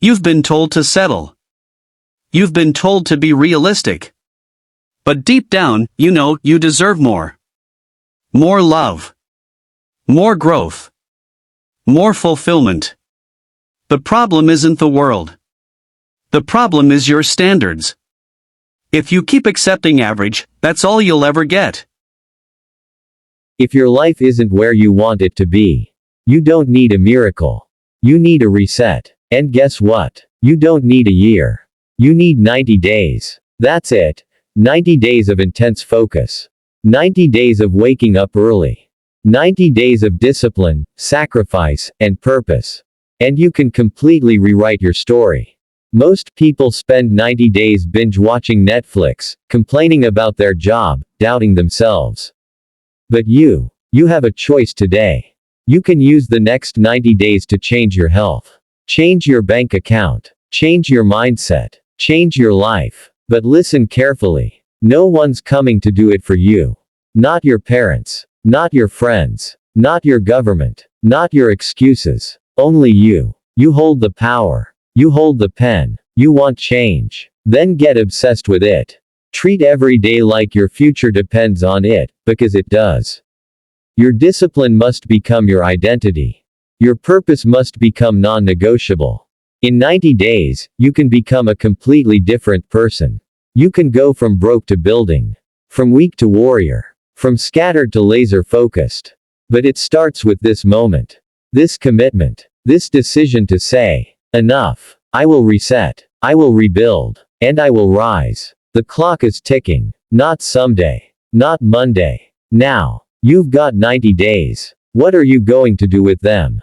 You've been told to settle. You've been told to be realistic. But deep down, you know you deserve more. More love. More growth. More fulfillment. The problem isn't the world. The problem is your standards. If you keep accepting average, that's all you'll ever get. If your life isn't where you want it to be, you don't need a miracle. You need a reset. And guess what? You don't need a year. You need 90 days. That's it. 90 days of intense focus. 90 days of waking up early. 90 days of discipline, sacrifice, and purpose. And you can completely rewrite your story. Most people spend 90 days binge-watching Netflix, complaining about their job, doubting themselves. But you have a choice today. You can use the next 90 days to change your health. Change your bank account. Change your mindset. Change your life. But listen carefully. No one's coming to do it for you. Not your parents. Not your friends. Not your government. Not your excuses. Only you. You hold the power. You hold the pen. You want change. Then get obsessed with it. Treat every day like your future depends on it, because it does. Your discipline must become your identity. Your purpose must become non-negotiable. In 90 days, you can become a completely different person. You can go from broke to building. From weak to warrior. From scattered to laser-focused. But it starts with this moment. This commitment. This decision to say, enough. I will reset. I will rebuild. And I will rise. The clock is ticking. Not someday. Not Monday. Now. You've got 90 days. What are you going to do with them?